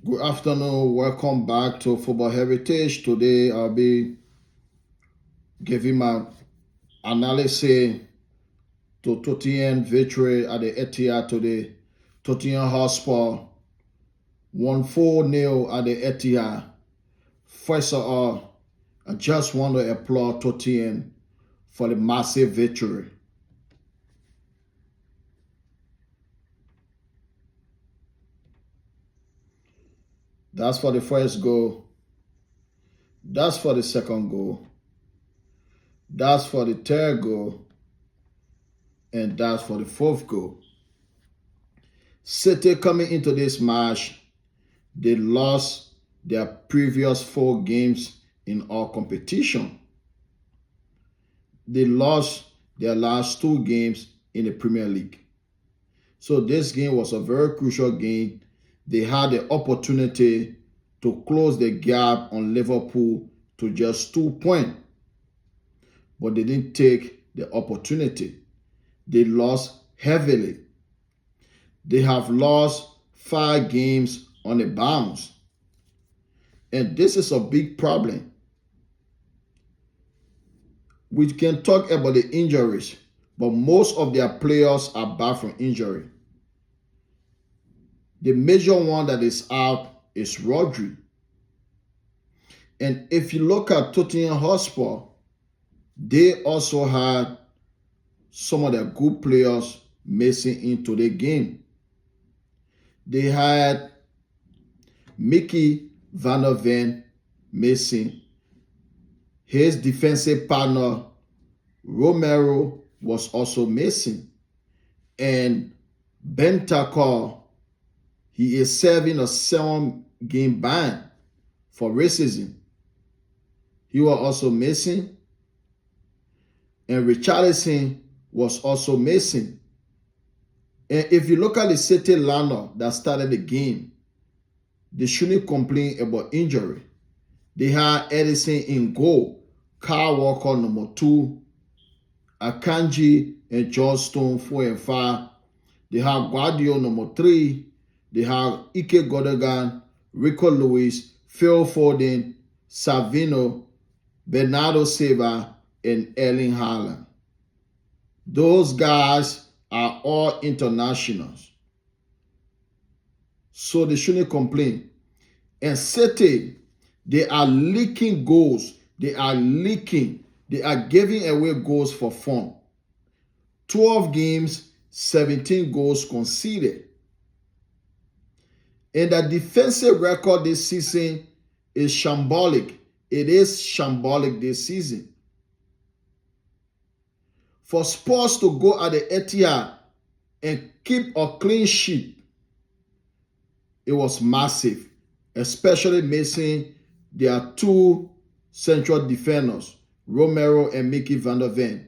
Good afternoon. Welcome back to Football Heritage. Today I'll be giving my analysis to Tottenham victory at the Etihad today. Tottenham Hotspur won 4-0 at the Etihad. First of all, I just want to applaud Tottenham for the massive victory. That's for the first goal. That's for the second goal. That's for the third goal. And that's for the fourth goal. City coming into this match, they lost their previous 4 games in all competition. They lost their last 2 games in the Premier League. So this game was a very crucial game. They had the opportunity to close the gap on Liverpool to just 2 points. But they didn't take the opportunity. They lost heavily. They have lost 5 games on a bounce. And this is a big problem. We can talk about the injuries, but most of their players are back from injury. The major one that is out is Rodri. And if you look at Tottenham Hotspur, they also had some of their good players missing into the game. They had Mickey Van der Ven missing. His defensive partner, Romero, was also missing. And Bentancur, he is serving a 7-game ban for racism. He was also missing. And Richarlison was also missing. And if you look at the City lineup that started the game, they shouldn't complain about injury. They had Edison in goal, Kyle Walker number 2, Akanji and John Stone 4 and 5. They have Guardiola number 3. They have Ike Gundogan, Rico Lewis, Phil Foden, Savino, Bernardo Silva, and Erling Haaland. Those guys are all internationals. So they shouldn't complain. And City, they are leaking goals. They are leaking. They are giving away goals for fun. 12 games, 17 goals conceded. And the defensive record this season is shambolic. It is shambolic this season. For Spurs to go at the Etihad and keep a clean sheet, it was massive, especially missing their 2 central defenders, Romero and Mickey Van der Ven.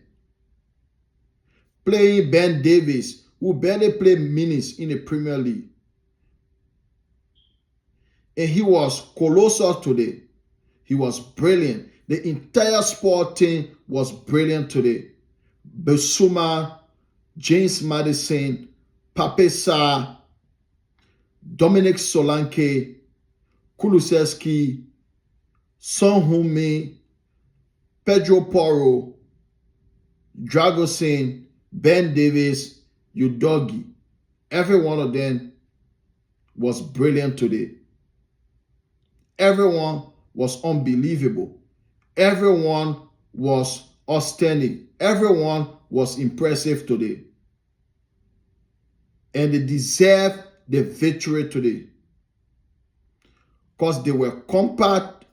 Playing Ben Davies, who barely played minutes in the Premier League. And he was colossal today. He was brilliant. The entire Spurs team was brilliant today. Bissouma, James Maddison, Pape Sarr, Dominic Solanke, Kulusevski, Son Heung-min, Pedro Porro, Dragosin, Ben Davies, Udogie. Every one of them was brilliant today. Everyone was unbelievable. Everyone was outstanding. Everyone was impressive today. And they deserve the victory today. Because they were compact,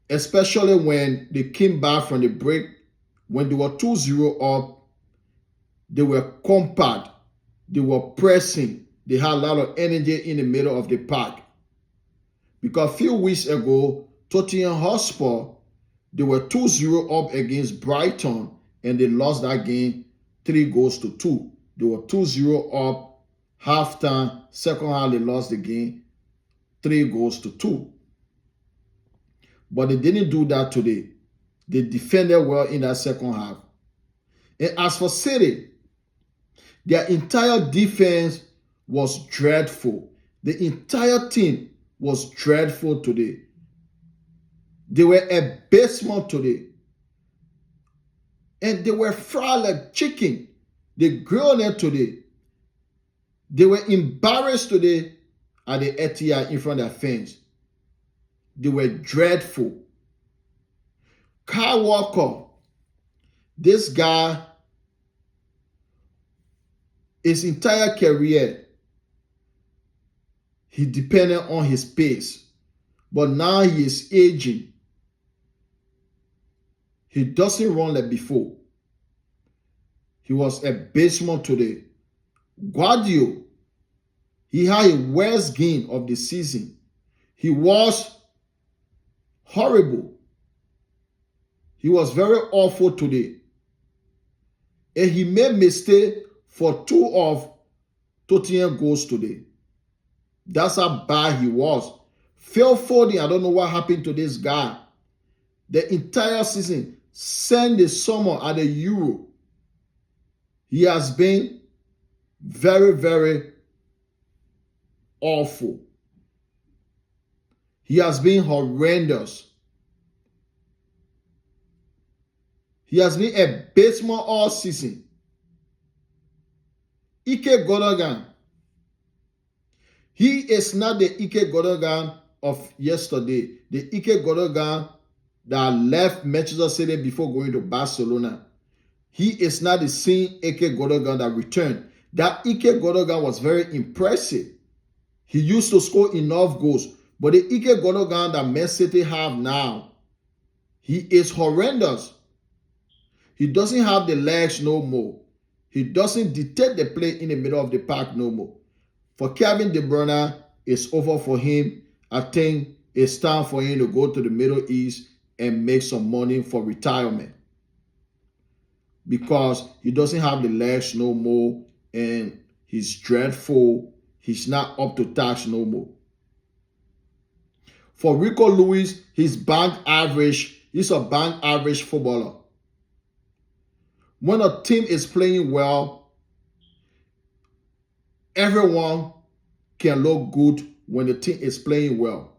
especially when they came back from the break. When they were 2-0 up, they were compact. They were pressing. They had a lot of energy in the middle of the park. Because a few weeks ago, Tottenham Hotspur, they were 2-0 up against Brighton and they lost that game 3-2. They were 2-0 up, halftime, second half they lost the game 3-2. But they didn't do that today. They defended well in that second half. And as for City, their entire defense was dreadful. The entire team was dreadful today. They were abysmal today. And they were fried like chicken. They grilled it today. They were embarrassed today at the Etihad in front of their fans. They were dreadful. Kyle Walker, this guy, his entire career, he depended on his pace. But now he is aging. He doesn't run like before. He was abysmal today. Guardiola, he had a worst game of the season. He was horrible. He was very awful today. And he made mistake for 2 of Tottenham goals today. That's how bad he was. Phil Foden, I don't know what happened to this guy. The entire season, since the summer at the Euro, he has been very, very awful. He has been horrendous. He has been abysmal all season. Ike Gundogan, he is not the Ike Gundogan of yesterday. The Ike Gundogan that left Manchester City before going to Barcelona. He is not the same Ike Gundogan that returned. That Ike Gundogan was very impressive. He used to score enough goals. But the Ike Gundogan that Man City have now, he is horrendous. He doesn't have the legs no more. He doesn't dictate the play in the middle of the park no more. For Kevin De Bruyne, it's over for him. I think it's time for him to go to the Middle East and make some money for retirement. Because he doesn't have the legs no more and he's dreadful. He's not up to task no more. For Rico Lewis, he's bank average. He's a bank average footballer. When a team is playing well, everyone can look good when the team is playing well.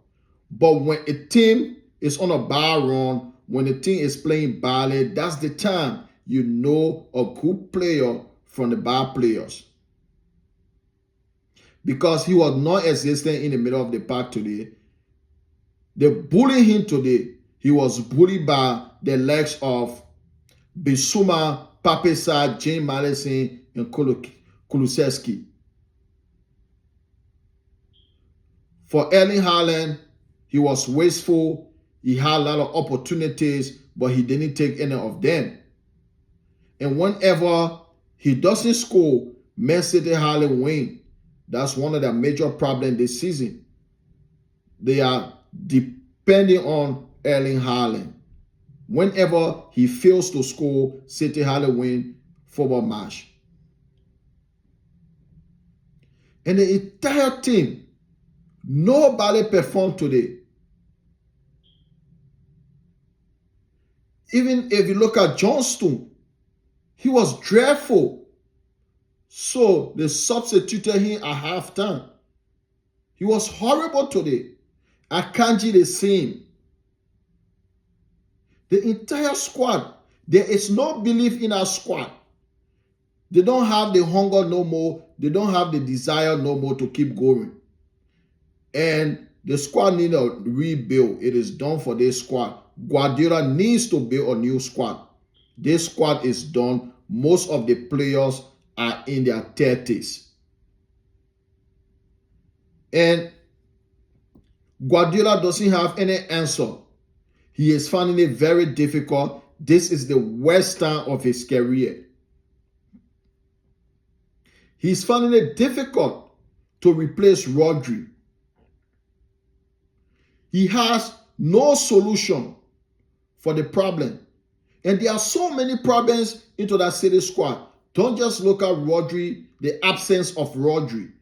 But when a team is on a bad run, when the team is playing badly, that's the time you know a good player from the bad players. Because he was non-existent in the middle of the park today. They bullied him today. He was bullied by the legs of Bissouma, Papesa, James Maddison, and Kulusevski. For Erling Haaland, he was wasteful. He had a lot of opportunities, but he didn't take any of them. And whenever he doesn't score, Man City hardly win. That's one of the major problems this season. They are depending on Erling Haaland. Whenever he fails to score, City hardly win football match. And the entire team, nobody performed today. Even if you look at Johnston, he was dreadful. So they substituted him at halftime. He was horrible today. Akanji the same. The entire squad, there is no belief in our squad. They don't have the hunger no more. They don't have the desire no more to keep going. And the squad needs a rebuild. It is done for this squad. Guardiola needs to build a new squad. This squad is done. Most of the players are in their 30s. And Guardiola doesn't have any answer. He is finding it very difficult. This is the worst time of his career. He's finding it difficult to replace Rodri. He has no solution for the problem. And there are so many problems into that City squad. Don't just look at Rodri, the absence of Rodri.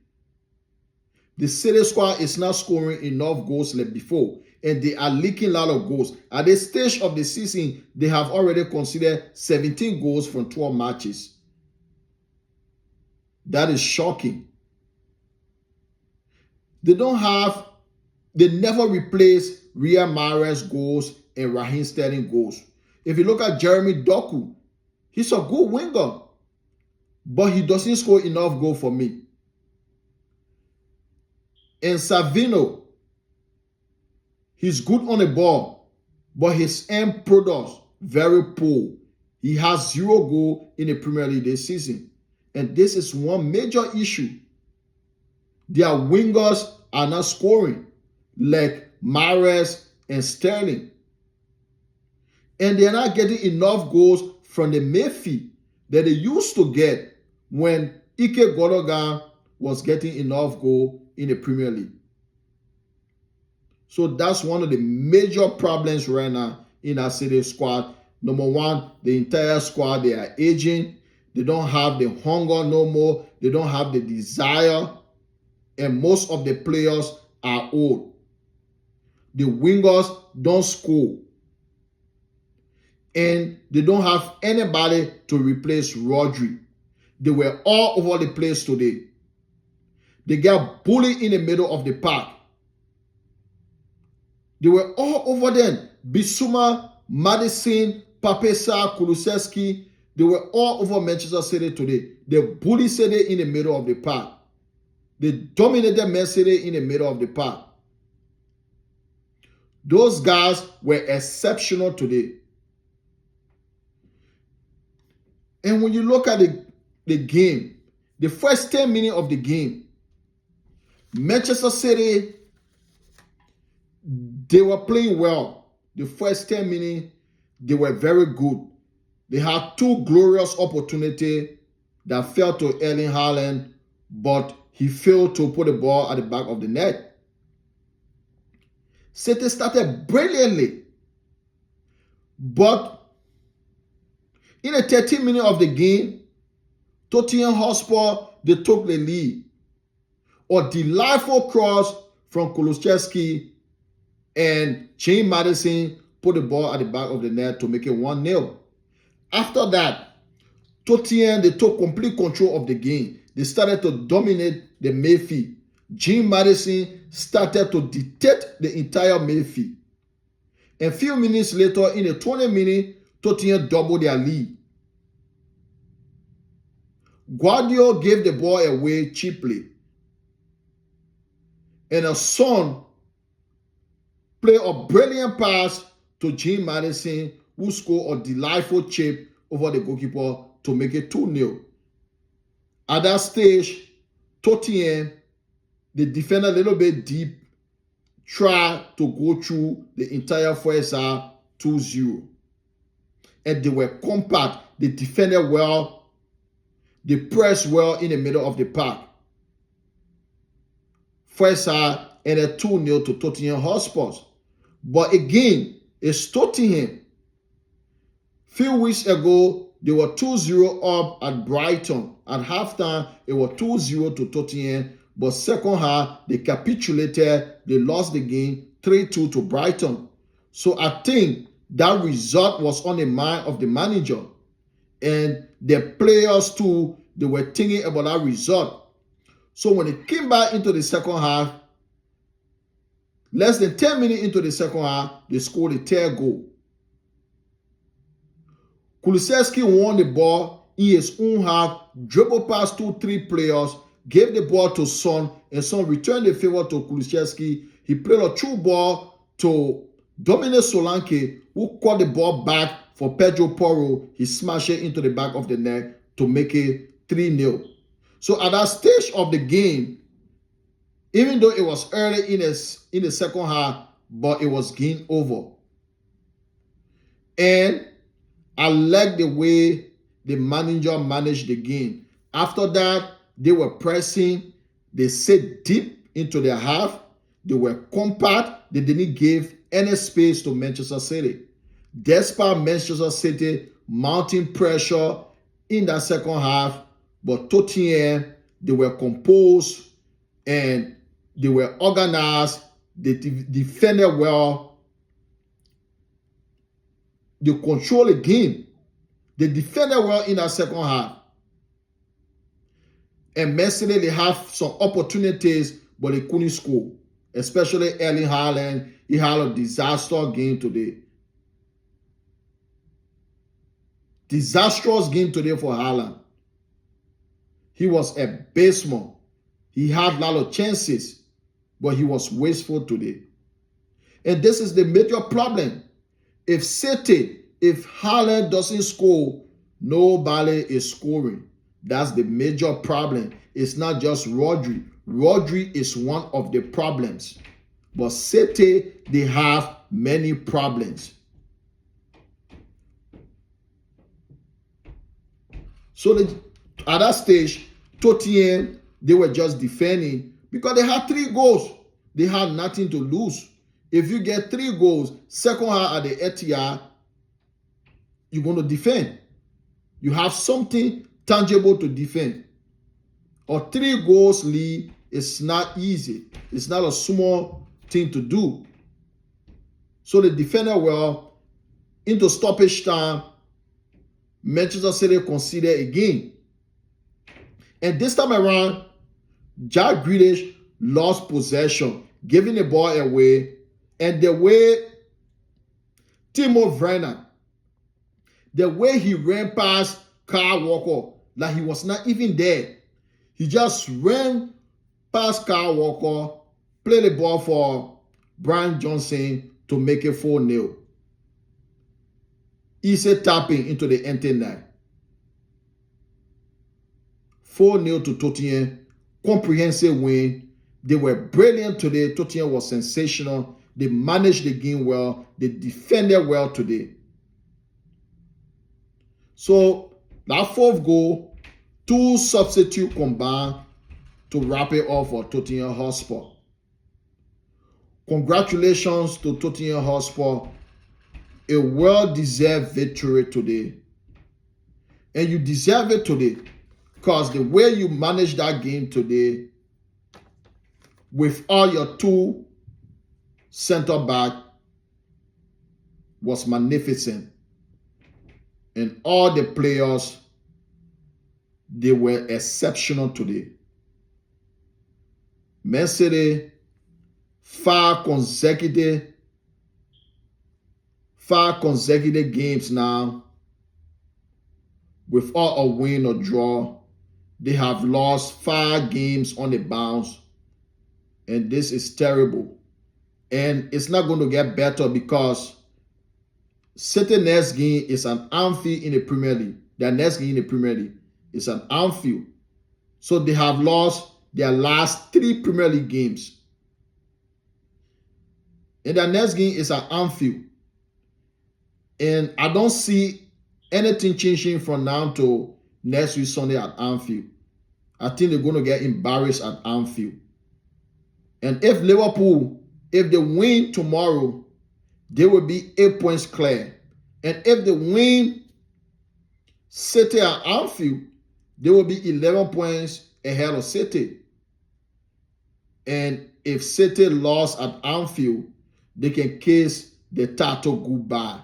The City squad is not scoring enough goals like before. And they are leaking a lot of goals. At this stage of the season, they have already considered 17 goals from 12 matches. That is shocking. They never replaced Riyad Mahrez goals and Raheem Sterling goals. If you look at Jeremy Doku, he's a good winger, but he doesn't score enough goals for me. And Savino, he's good on the ball, but his end products very poor. He has 0 goal in the Premier League this season. And this is one major issue. Their wingers are not scoring like Mahrez and Sterling. And they're not getting enough goals from the midfield that they used to get when Ike Gundogan was getting enough goal in the Premier League. So that's one of the major problems right now in our City squad. Number one, the entire squad, they are aging. They don't have the hunger no more. They don't have the desire. And most of the players are old. The wingers don't score. And they don't have anybody to replace Rodri. They were all over the place today. They got bullied in the middle of the park. They were all over them. Bissouma, Madison, Papesa, Kulusevski, they were all over Manchester City today. They bullied City in the middle of the park. They dominated Man City in the middle of the park. Those guys were exceptional today. And when you look at the game, the first 10 minutes of the game, Manchester City, they were playing well. The first 10 minutes, they were very good. They had 2 glorious opportunities that fell to Erling Haaland, but he failed to put the ball at the back of the net. City started brilliantly. But in the 13 minutes of the game, Tottenham Hotspur, they took the lead. A delightful cross from Kulusevski, and James Madison put the ball at the back of the net to make it 1-0. After that, Tottenham, they took complete control of the game. They started to dominate the midfield. James Madison started to dictate the entire midfield. A few minutes later, in the 20 minutes, Tottenham doubled their lead. Guardiola gave the ball away cheaply. And a Son played a brilliant pass to James Madison, who scored a delightful chip over the goalkeeper to make it 2-0. At that stage, Tottenham, they defended a little bit deep, tried to go through the entire first half 2-0. And they were compact. They defended well. They pressed well in the middle of the park. First half, and a 2-0 to Tottenham Hotspur. But again, it's Tottenham. Few weeks ago, they were 2-0 up at Brighton. At halftime, it was 2-0 to Tottenham. But second half, they capitulated. They lost the game 3-2 to Brighton. So I think that result was on the mind of the manager. And the players too, they were thinking about that result. So when they came back into the second half, less than 10 minutes into the second half, they scored a third goal. Kulusevski won the ball in his own half, dribbled past 2-3 players, gave the ball to Son, and Son returned the favor to Kulusevski. He played a true ball to Dominic Solanke, who caught the ball back for Pedro Porro. He smashed it into the back of the net to make it 3-0. So at that stage of the game, even though it was early in the second half, but it was game over. And I like the way the manager managed the game. After that, they were pressing. They set deep into their half. They were compact. They didn't give any space to Manchester City. Despite Manchester City mounting pressure in that second half, but Tottenham, they were composed and they were organized. They defended well. They controlled the game. They defended well in that second half. And Man City, they have some opportunities, but they couldn't score. Especially Erling Haaland, he had a disaster game today. Disastrous game today for Haaland. He was abysmal. He had a lot of chances, but he was wasteful today. And this is the major problem. If Haaland doesn't score, nobody is scoring. That's the major problem. It's not just Rodri. Rodri is one of the problems. But City, they have many problems. So at that stage, Tottenham, they were just defending because they had 3 goals. They had nothing to lose. If you get 3 goals, second half at the Etihad, you're going to defend. You have something tangible to defend. A 3 goals lead is not easy. It's not a small thing to do. So they defended well. Into stoppage time, Manchester City conceded again. And this time around, Jack Grealish lost possession, giving the ball away. And the way Timo Werner, the way he ran past Kyle Walker, like he was not even there. He just ran past Kyle Walker, played the ball for Brian Johnson to make it 4-0. Easy tapping into the empty net. 4-0 to Tottenham. Comprehensive win. They were brilliant today. Tottenham was sensational. They managed the game well. They defended well today. So that 4th goal, 2 substitutes combined to wrap it up for Tottenham Hotspur. Congratulations to Tottenham Hotspur. A well-deserved victory today. And you deserve it today because the way you managed that game today with all your 2 center back was magnificent. And all the players, they were exceptional today. Man City, 5 consecutive games now without a win or draw. They have lost 5 games on the bounce. And this is terrible. And it's not going to get better because City next game is an Anfield in the Premier League. Their next game in the Premier League is an Anfield. So they have lost their last 3 Premier League games. And their next game is an Anfield. And I don't see anything changing from now to next week Sunday at Anfield. I think they're going to get embarrassed at Anfield. And if Liverpool, if they win tomorrow, they will be 8 points clear. And if they win City at Anfield, they will be 11 points ahead of City. And if City lost at Anfield, they can kiss the title goodbye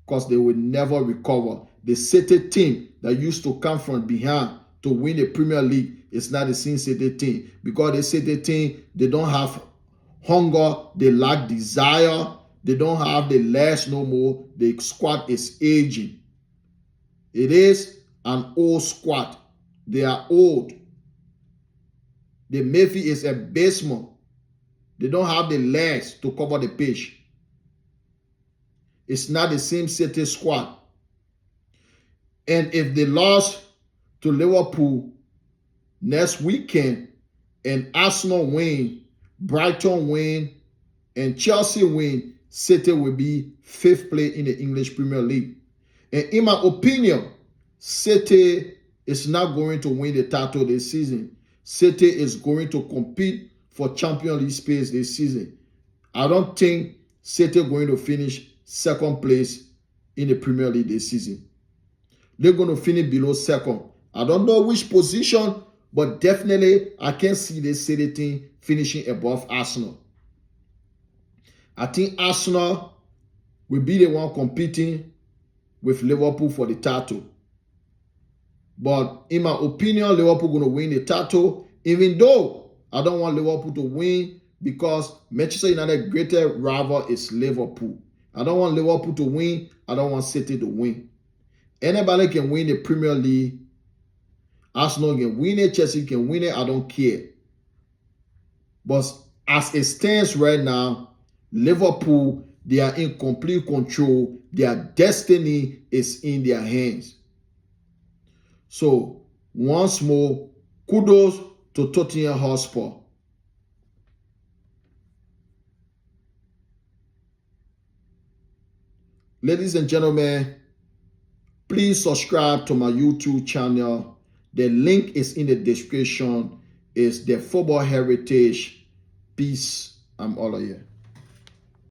because they will never recover. The City team that used to come from behind to win the Premier League is not the same City team because the City team, they don't have hunger, they lack desire, they don't have the legs no more. The squad is aging. It is an old squad. They are old. The midfield is abysmal. They don't have the legs to cover the pitch. It's not the same City squad. And if they lost to Liverpool next weekend and Arsenal win, Brighton win, and Chelsea win, City will be 5th place in the English Premier League. And in my opinion, City is not going to win the title this season. City is going to compete for Champions League space this season. I don't think City are going to finish 2nd place in the Premier League this season. They're going to finish below 2nd. I don't know which position, but definitely I can see the City team finishing above Arsenal. I think Arsenal will be the one competing with Liverpool for the title. But in my opinion, Liverpool going to win the title, even though I don't want Liverpool to win because Manchester United's greatest rival is Liverpool. I don't want Liverpool to win. I don't want City to win. Anybody can win the Premier League. Arsenal can win it. Chelsea can win it. I don't care. But as it stands right now, Liverpool, they are in complete control. Their destiny is in their hands. So, once more, kudos to Tottenham Hotspur. Ladies and gentlemen, please subscribe to my YouTube channel. The link is in the description. It's the Football Heritage. Peace. I'm all of you.